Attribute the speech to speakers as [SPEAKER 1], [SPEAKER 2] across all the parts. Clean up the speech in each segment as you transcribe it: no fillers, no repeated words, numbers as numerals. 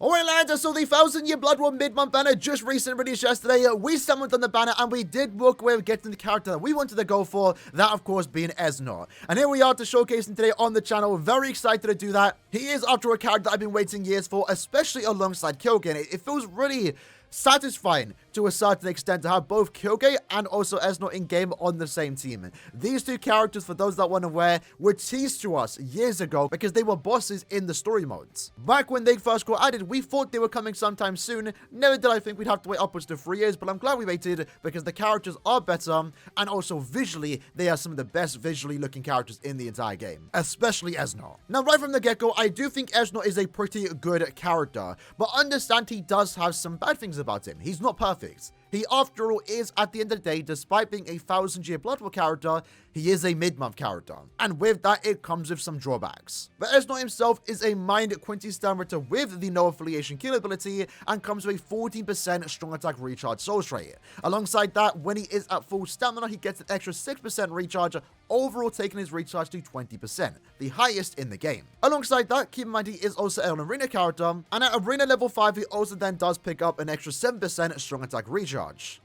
[SPEAKER 1] Alright lads, so the 1000-year Blood War mid-month banner just recently released yesterday. We summoned on the banner and we did walk away with getting the character that we wanted to go for, that of course being NÖDT. And here we are to showcase him today on the channel. Very excited to do that. He is after a character I've been waiting years for, especially alongside Kyogen. It feels really satisfying to a certain extent to have both Kyogen and also NÖDT in game on the same team. These two characters, for those that weren't aware, were teased to us years ago because they were bosses in the story modes. Back when they first got added, we thought they were coming sometime soon. Never did I think we'd have to wait upwards to 3 years, but I'm glad we waited because the characters are better and also visually, they are some of the best visually looking characters in the entire game, especially NÖDT. Now, right from the get-go, I do think NÖDT is a pretty good character, but understand he does have some bad things about him. He's not perfect. He, after all, is, at the end of the day, despite being a 1000-year Blood War character, he is a mid-month character. And with that, it comes with some drawbacks. But NÖDT himself is a Mind Quincy Stammeter with the no affiliation kill ability and comes with a 14% strong attack recharge soul rate. Alongside that, when he is at full stamina, he gets an extra 6% recharge, overall taking his recharge to 20%, the highest in the game. Alongside that, keep in mind he is also an arena character, and at arena level 5, he also then does pick up an extra 7% strong attack recharge.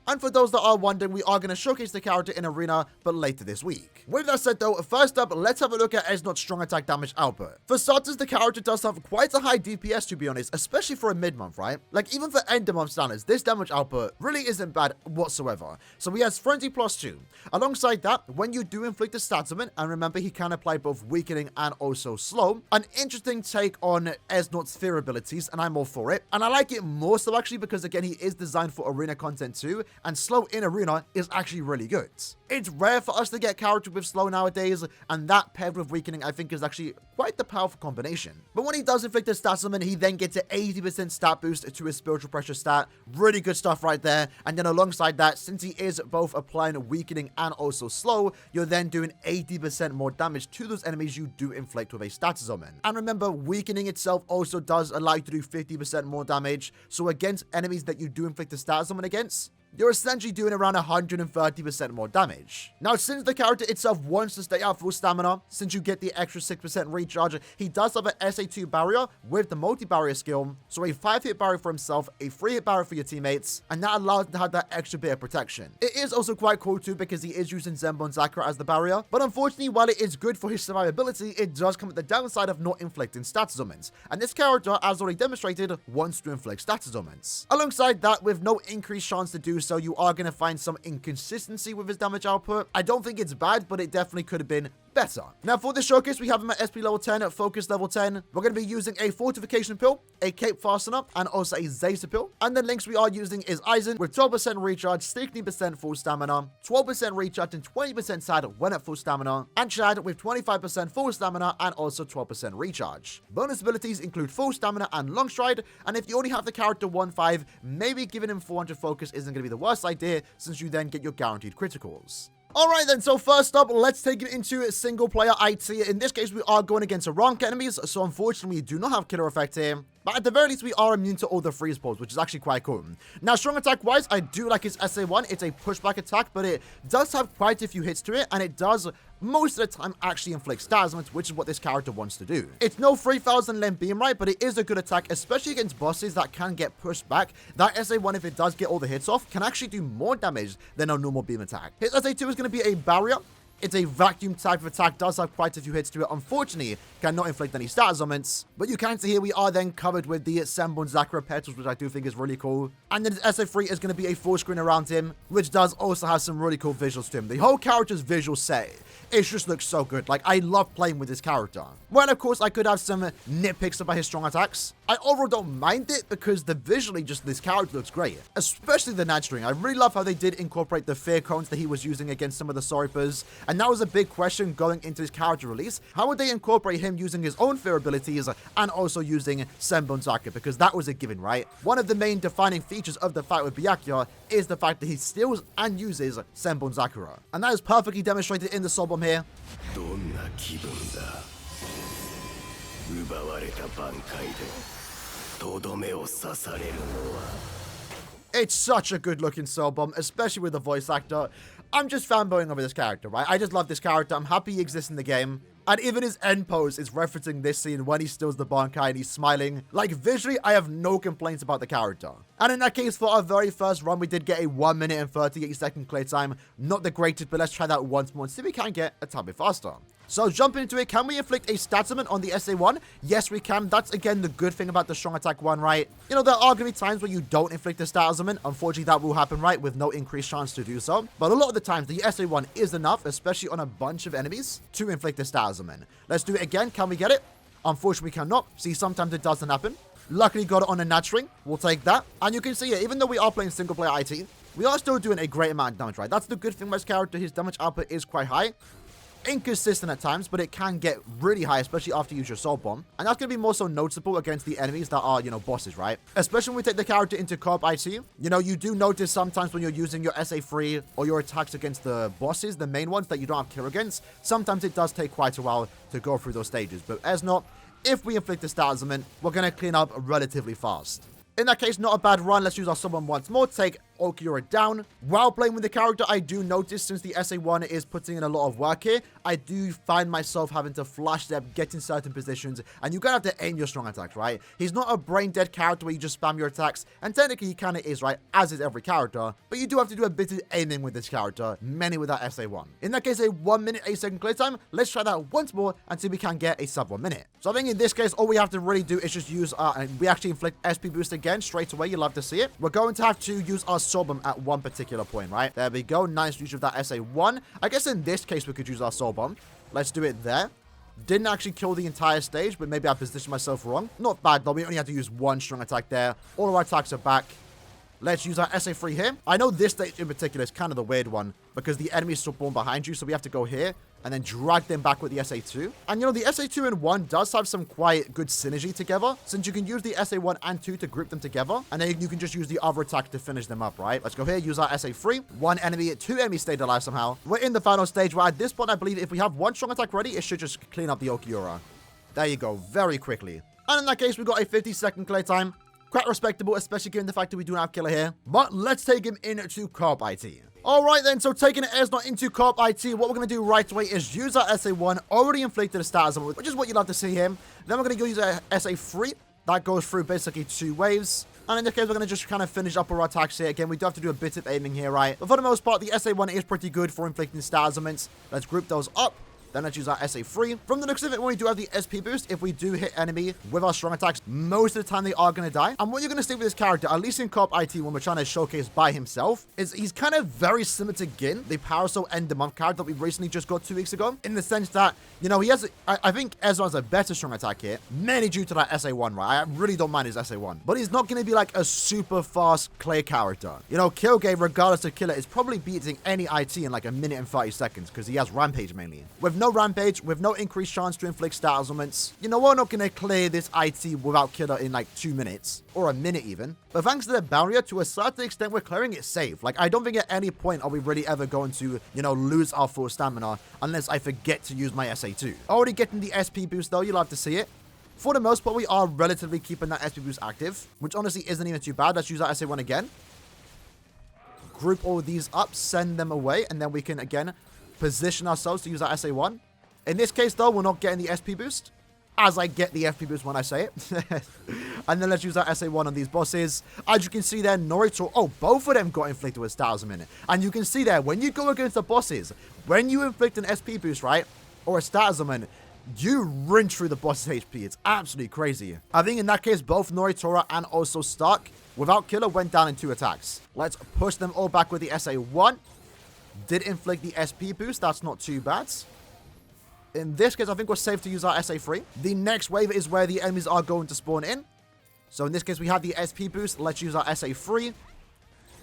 [SPEAKER 1] And for those that are wondering, we are going to showcase the character in arena, but later this week. With that said though, first up, let's have a look at NÖDT's strong attack damage output. For starters, the character does have quite a high DPS, to be honest, especially for a mid-month, right? Like, even for end-of-month standards, this damage output really isn't bad whatsoever. So he has Frenzy +2. Alongside that, when you do inflict a stat summon, and remember he can apply both weakening and also slow, an interesting take on NÖDT's fear abilities, and I'm all for it. And I like it more so actually because again, he is designed for arena content too, and slow in arena is actually really good. It's rare for us to get character with slow nowadays, and that paired with weakening I think is actually quite the powerful combination. But when he does inflict a stat summon, he then gets an 80% stat boost to his spiritual pressure stat. Really good stuff right there. And then alongside that, since he is both applying weakening and also slow, you're then doing 80% more damage to those enemies you do inflict with a stat summon. And remember, weakening itself also does allow you to do 50% more damage. So against enemies that you do inflict a stat summon against, you're essentially doing around 130% more damage. Now, since the character itself wants to stay at full stamina, since you get the extra 6% recharge, he does have an SA2 barrier with the multi-barrier skill, so a 5-hit barrier for himself, a 3-hit barrier for your teammates, and that allows him to have that extra bit of protection. It is also quite cool too because he is using Zenbon Zakura as the barrier, but unfortunately, while it is good for his survivability, it does come at the downside of not inflicting stat summons, and this character, as already demonstrated, wants to inflict stat summons. Alongside that, with no increased chance to do so, you are going to find some inconsistency with his damage output. I don't think it's bad, but it definitely could have been better. Now, for this showcase, we have him at SP level 10, at Focus level 10. We're going to be using a Fortification Pill, a Cape Fastener, and also a Zeta Pill. And the links we are using is Aizen with 12% recharge, 16% full stamina, 12% recharge, and 20% sad when at full stamina, and Chad with 25% full stamina and also 12% recharge. Bonus abilities include full stamina and long stride, and if you only have the character 1-5, maybe giving him 400 focus isn't going to be the worst idea since you then get your guaranteed criticals. Alright then, so first up, let's take it into single player IT. In this case, we are going against rank enemies, so unfortunately, we do not have killer effect here. But at the very least, we are immune to all the freeze pulls, which is actually quite cool. Now, strong attack-wise, I do like his SA1. It's a pushback attack, but it does have quite a few hits to it, and it does, most of the time, actually inflict stat summons, which is what this character wants to do. It's no 3000 length beam, right, but it is a good attack, especially against bosses that can get pushed back. That SA1, if it does get all the hits off, can actually do more damage than a normal beam attack. His SA2 is going to be a barrier. It's a vacuum type of attack, does have quite a few hits to it. Unfortunately, cannot inflict any stat summons. But you can see here we are then covered with the Zenbon Zakura petals, which I do think is really cool. And then his SA3 is going to be a full screen around him, which does also have some really cool visuals to him. The whole character's visual set, it just looks so good. Like, I love playing with this character. Well, of course, I could have some nitpicks about his strong attacks. I overall don't mind it because the visually, just this character looks great. Especially the Nad string. I really love how they did incorporate the fear cones that he was using against some of the Soripers. And that was a big question going into his character release. How would they incorporate him using his own fear abilities and also using Zenbon Zakura? Because that was a given, right? One of the main defining features of the fight with Byakuya is the fact that he steals and uses Zenbon Zakura. And that is perfectly demonstrated in the soul bomb here. It's such a good looking soul bomb, especially with the voice actor. I'm just fanboying over this character, right? I just love this character. I'm happy he exists in the game. And even his end pose is referencing this scene when he steals the Bankai and he's smiling. Like, visually, I have no complaints about the character. And in that case, for our very first run, we did get a 1 minute and 38-second clear time. Not the greatest, but let's try that once more and see if we can get a tad bit faster. So jumping into it, can we inflict a stat summon on the SA1? Yes, we can. That's, again, the good thing about the strong attack one, right? You know, there are going to be times where you don't inflict a stat summon. Unfortunately, that will happen, right, with no increased chance to do so. But a lot of the times, the SA1 is enough, especially on a bunch of enemies, to inflict a stat summon. Let's do it again. Can we get it? Unfortunately, we cannot. See, sometimes it doesn't happen. Luckily, got it on a nat string. We'll take that. And you can see it, even though we are playing single-player IT, we are still doing a great amount of damage, right? That's the good thing about his character. His damage output is quite high. Inconsistent at times, but it can get really high, especially after you use your Soul Bomb. And that's going to be more so noticeable against the enemies that are, you know, bosses, right? Especially when we take the character into co-op IT. You know, you do notice sometimes when you're using your SA3 or your attacks against the bosses, the main ones that you don't have kill against, sometimes it does take quite a while to go through those stages. But as not, if we inflict a stat summon, we're going to clean up relatively fast. In that case, not a bad run. Let's use our summon once more. Take Aaroniero down. While playing with the character, I do notice since the SA1 is putting in a lot of work here, I do find myself having to flash step, get in certain positions, and you're going to have to aim your strong attacks, right? He's not a brain-dead character where you just spam your attacks, and technically he kind of is, right? As is every character, but you do have to do a bit of aiming with this character, many with that SA1. In that case, a 1 minute, 8 second clear time. Let's try that once more until we can get a sub 1 minute. So I think in this case, all we have to really do is just use and we actually inflict SP boost again straight away. You'll love to see it. We're going to have to use our Soul Bomb at one particular point, right? There we go. Nice use of that SA1. I guess in this case, we could use our Soul Bomb. Let's do it there. Didn't actually kill the entire stage, but maybe I positioned myself wrong. Not bad, though. We only had to use one strong attack there. All of our attacks are back. Let's use our SA3 here. I know this stage in particular is kind of the weird one because the enemies spawn behind you, so we have to go here and then drag them back with the SA2. And you know, the SA2 and 1 does have some quite good synergy together, since you can use the SA1 and 2 to group them together, and then you can just use the other attack to finish them up, right? Let's go here, use our SA3. 1 enemy, 2 enemies stayed alive somehow. We're in the final stage where at this point, I believe if we have 1 strong attack ready, it should just clean up the Aaroniero. There you go, very quickly. And in that case, we got a 50-second clear time. Quite respectable, especially given the fact that we do not have killer here. But let's take him into co-op IT. Alright then, so taking it as not into co-op IT, what we're going to do right away is use our SA1, already inflicted a stat summon, which is what you'd love to see him. Then we're going to go use our SA3. That goes through basically 2 waves. And in this case, we're going to just kind of finish up our attacks here. Again, we do have to do a bit of aiming here, right? But for the most part, the SA1 is pretty good for inflicting stat summons. Let's group those up. Then let's use our SA3. From the looks of it, when we do have the SP boost, if we do hit enemy with our strong attacks, most of the time they are going to die. And what you're going to see with this character, at least in co-op IT when we're trying to showcase by himself, is he's kind of very similar to Gin, the Power Soul End the Month character that we recently just got 2 weeks ago. In the sense that, you know, he has, I think Ezra has a better strong attack here, mainly due to that SA1, right? I really don't mind his SA1. But he's not going to be like a super fast Clay character. You know, Killgate, regardless of killer, is probably beating any IT in like 1 minute and 30 seconds because he has Rampage mainly. With no Rampage, with no increased chance to inflict stat elements, you know, we're not going to clear this IT without killer in like 2 minutes, or 1 minute even. But thanks to the barrier, to a certain extent, we're clearing it safe. Like, I don't think at any point are we really ever going to, you know, lose our full stamina unless I forget to use my SA2. Already getting the SP boost though, you'll have to see it. For the most part, we are relatively keeping that SP boost active, which honestly isn't even too bad. Let's use our SA1 again. Group all these up, send them away, and then we can, again, position ourselves to use our SA1. In this case, though, we're not getting the SP boost, as I get the FP boost when I say it. And then let's use our SA1 on these bosses. As you can see there, Norito, oh, both of them got inflicted with stars a minute. And you can see there, when you go against the bosses, when you inflict an SP boost, right, or a stat summon, you rinse through the boss's HP. It's absolutely crazy. I think in that case, both Noritora and also Stark, without killer, went down in 2 attacks. Let's push them all back with the SA1. Did inflict the SP boost. That's not too bad. In this case, I think we're safe to use our SA3. The next wave is where the enemies are going to spawn in. So in this case, we have the SP boost. Let's use our SA3.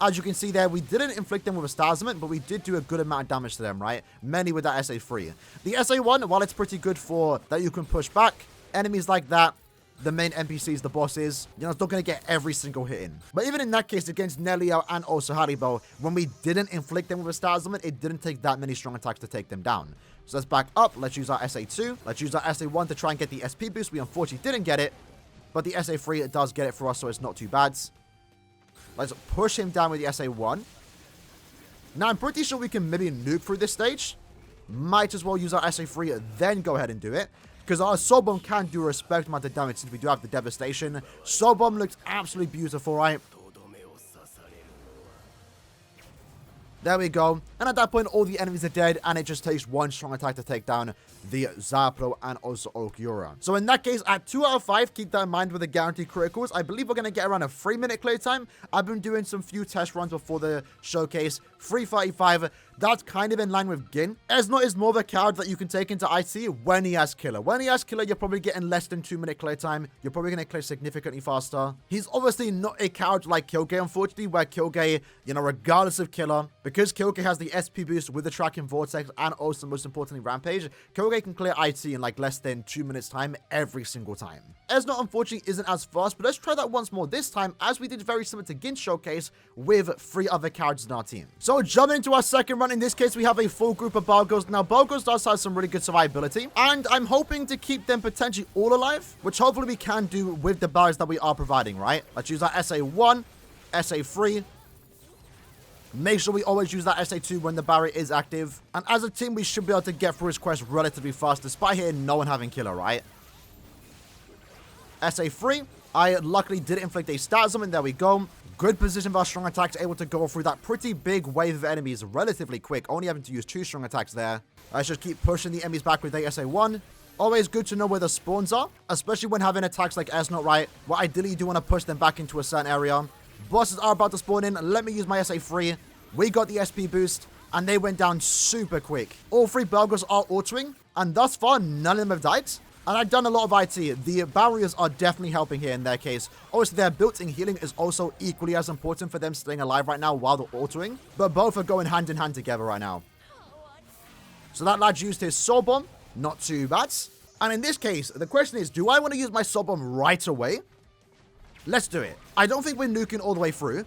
[SPEAKER 1] As you can see there, we didn't inflict them with a star summon, but we did do a good amount of damage to them, right? Many with that SA3. The SA1, while it's pretty good for that you can push back, enemies like that, the main NPCs, the bosses, you know, it's not going to get every single hit in. But even in that case, against Nelio and also Haribo, when we didn't inflict them with a star summon, it didn't take that many strong attacks to take them down. So let's back up. Let's use our SA2. Let's use our SA1 to try and get the SP boost. We unfortunately didn't get it, but the SA3, it does get it for us, so it's not too bad. Let's push him down with the SA1. Now, I'm pretty sure we can maybe nuke through this stage. might as well use our SA3, then go ahead and do it. Because our Soul Bomb can do a respect amount of damage since we do have the Devastation. Soul Bomb looks absolutely beautiful, right? There we go. And at that point, all the enemies are dead, and it just takes one strong attack to take down the Zapro and also Aaroniero. So in that case, at 2 out of 5, keep that in mind with the guaranteed criticals. I believe we're going to get around a 3-minute clear time. I've been doing some few test runs before the showcase. 3:35. That's kind of in line with Gin. Esnot is more of a character that you can take into IT when he has Killer. When he has Killer, you're probably getting less than 2-minute clear time. You're probably going to clear significantly faster. He's obviously not a character like Kyogre, unfortunately, where Kyogre, you know, regardless of Killer, because Kyogre has the SP boost with the Tracking Vortex and also, most importantly, Rampage, Kyogre can clear IT in like less than 2 minutes time every single time. Esnot, unfortunately, isn't as fast, but let's try that once more this time, as we did very similar to Gin's showcase with 3 other characters in our team. So jumping into our second run, in this case, we have a full group of Balgos. Now, Balgos does have some really good survivability, and I'm hoping to keep them potentially all alive, which hopefully we can do with the barriers that we are providing, right? Let's use our SA1, SA3. Make sure we always use that SA2 when the barrier is active. And as a team, we should be able to get through his quest relatively fast, despite here no one having Killer, right? SA3. I luckily did inflict a statism, and there we go. Good position for our strong attacks, able to go through that pretty big wave of enemies relatively quick. Only having to use 2 strong attacks there. I should keep pushing the enemies back with the SA1. Always good to know where the spawns are, especially when having attacks like Esnot, right? Well, ideally, you do want to push them back into a certain area. Bosses are about to spawn in. Let me use my SA3. We got the SP boost, and they went down super quick. All 3 Balgos are autoing, and thus far, none of them have died. And I've done a lot of IT. The barriers are definitely helping here in their case. Obviously, their built-in healing is also equally as important for them staying alive right now while they're autoing. But both are going hand in hand together right now. So that lad used his Soul Bomb. Not too bad. And in this case, the question is, do I want to use my Soul Bomb right away? Let's do it. I don't think we're nuking all the way through.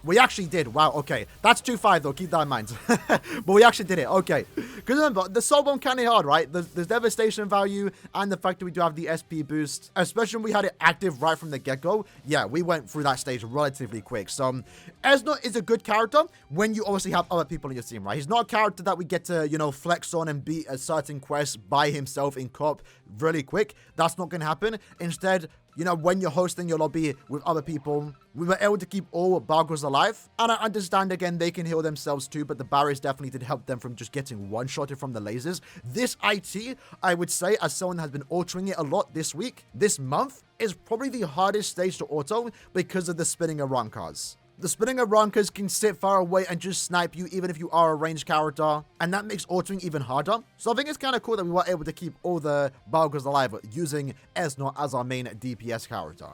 [SPEAKER 1] We actually did. Wow, okay. That's 2-5 though, keep that in mind. But we actually did it, okay. Because remember, the Soul Bomb can hit hard, right? There's devastation value and the fact that we do have the SP boost. Especially when we had it active right from the get-go. Yeah, we went through that stage relatively quick. So, Esnot is a good character when you obviously have other people in your team, right? He's not a character that we get to, you know, flex on and beat a certain quest by himself in co-op really quick. That's not going to happen. Instead, you know, when you're hosting your lobby with other people, we were able to keep all Balgos alive. And I understand, again, they can heal themselves too, but the barriers definitely did help them from just getting one-shotted from the lasers. This IT, I would say, as someone that has been autoing it a lot this week, this month, is probably the hardest stage to auto because of the spinning around cards. The spinning Aroncas can sit far away and just snipe you even if you are a ranged character, and that makes autoing even harder. So I think it's kind of cool that we were able to keep all the Balgos alive using Esnot as our main DPS character.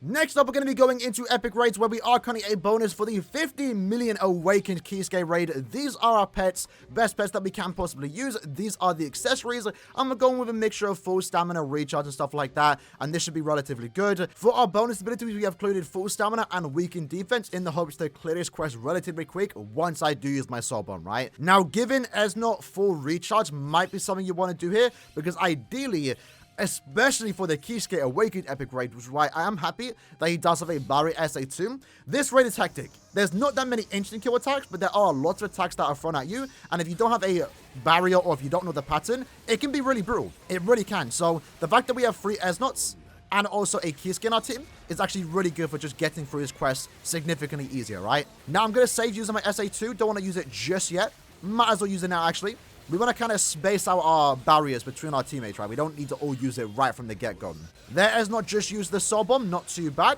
[SPEAKER 1] Next up, we're going to be going into Epic Raids, where we are currently a bonus for the 50 million Awakened Keyscape Raid. These are our pets, best pets that we can possibly use. These are the accessories, and we're going with a mixture of full stamina, recharge, and stuff like that, and this should be relatively good. For our bonus abilities, we have included full stamina and weakened defense in the hopes to clear this quest relatively quick once I do use my Soul Bomb, right? Now, given Esnot full recharge might be something you want to do here, because ideally, especially for the Keyscape Awakened Epic Raid, which is why I am happy that he does have a Barrier SA2. This raid is hectic. There's not that many instant kill attacks, but there are lots of attacks that are thrown at you, and if you don't have a barrier or if you don't know the pattern, it can be really brutal. It really can. So the fact that we have 3 Esnots and also a Keyscape in our team is actually really good for just getting through his quest significantly easier, right? Now I'm going to save using my SA2. Don't want to use it just yet. Might as well use it now, actually. We want to kind of space out our barriers between our teammates, right? We don't need to all use it right from the get-go. There, Esnot just used the Soul Bomb, not too bad.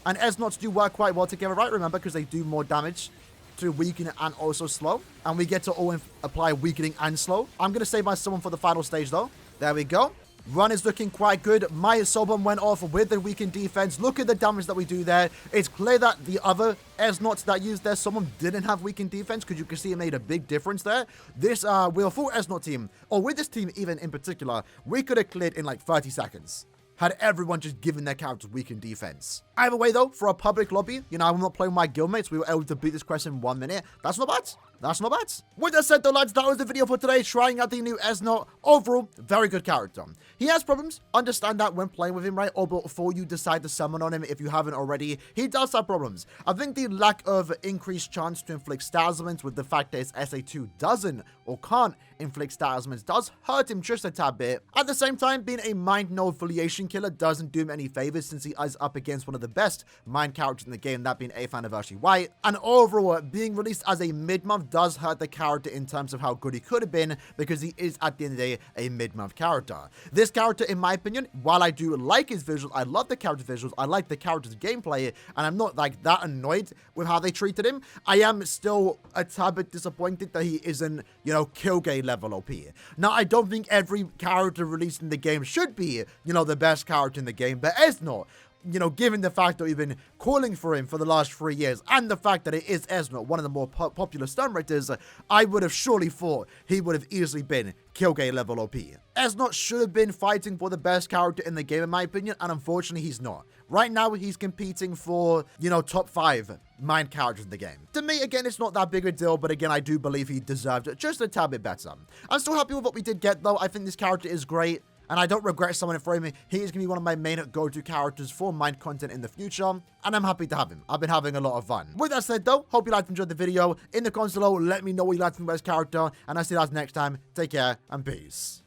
[SPEAKER 1] And Esnots do work quite well together, right? Remember, because they do more damage to weaken and also slow. And we get to all apply weakening and slow. I'm going to save my summon for the final stage, though. There we go. Run is looking quite good. My Soul Bomb went off with the weakened defense. Look at the damage that we do there. It's clear that the other Esnots that used their Soul Bomb didn't have weakened defense, because you can see it made a big difference there. This, with a full Esnot team, or with this team even in particular, we could have cleared in like 30 seconds. Had everyone just given their characters weakened defense. Either way, though, for a public lobby, you know, I'm not playing with my guildmates. We were able to beat this quest in 1 minute. That's not bad. That's not bad. With that said, though, lads, that was the video for today, trying out the new NÖDT. Overall, very good character. He has problems. Understand that when playing with him, right? Or before you decide to summon on him, if you haven't already, he does have problems. I think the lack of increased chance to inflict stat elements with the fact that his SA2 doesn't or can't inflict stat elements does hurt him just a tad bit. At the same time, being a mind no affiliation killer doesn't do him any favors since he is up against one of the best mind characters in the game, that being 8th Anniversary White. And overall, being released as a mid-month does hurt the character in terms of how good he could have been, because he is at the end of the day a mid-month character. This character, in my opinion, while I do like his visuals, I love the character visuals, I like the character's gameplay, and I'm not like that annoyed with how they treated him, I am still a tad bit disappointed that he isn't, you know, Kilgay level OP. Now, I don't think every character released in the game should be, you know, the best character in the game, but NÖDT, you know, given the fact that we've been calling for him for the last 3 years, and the fact that it is NÖDT, one of the more popular stun raiders, I would have surely thought he would have easily been Kilgay level OP. NÖDT should have been fighting for the best character in the game, in my opinion, and unfortunately he's not. Right now, he's competing for, you know, top 5 mind characters in the game. To me, again, it's not that big a deal, but again, I do believe he deserved it just a tad bit better. I'm still happy with what we did get, though. I think this character is great, and I don't regret summoning for him. He is going to be one of my main go-to characters for mind content in the future, and I'm happy to have him. I've been having a lot of fun. With that said, though, hope you liked and enjoyed the video. In the comments below, let me know what you liked about this character, and I'll see you guys next time. Take care, and peace.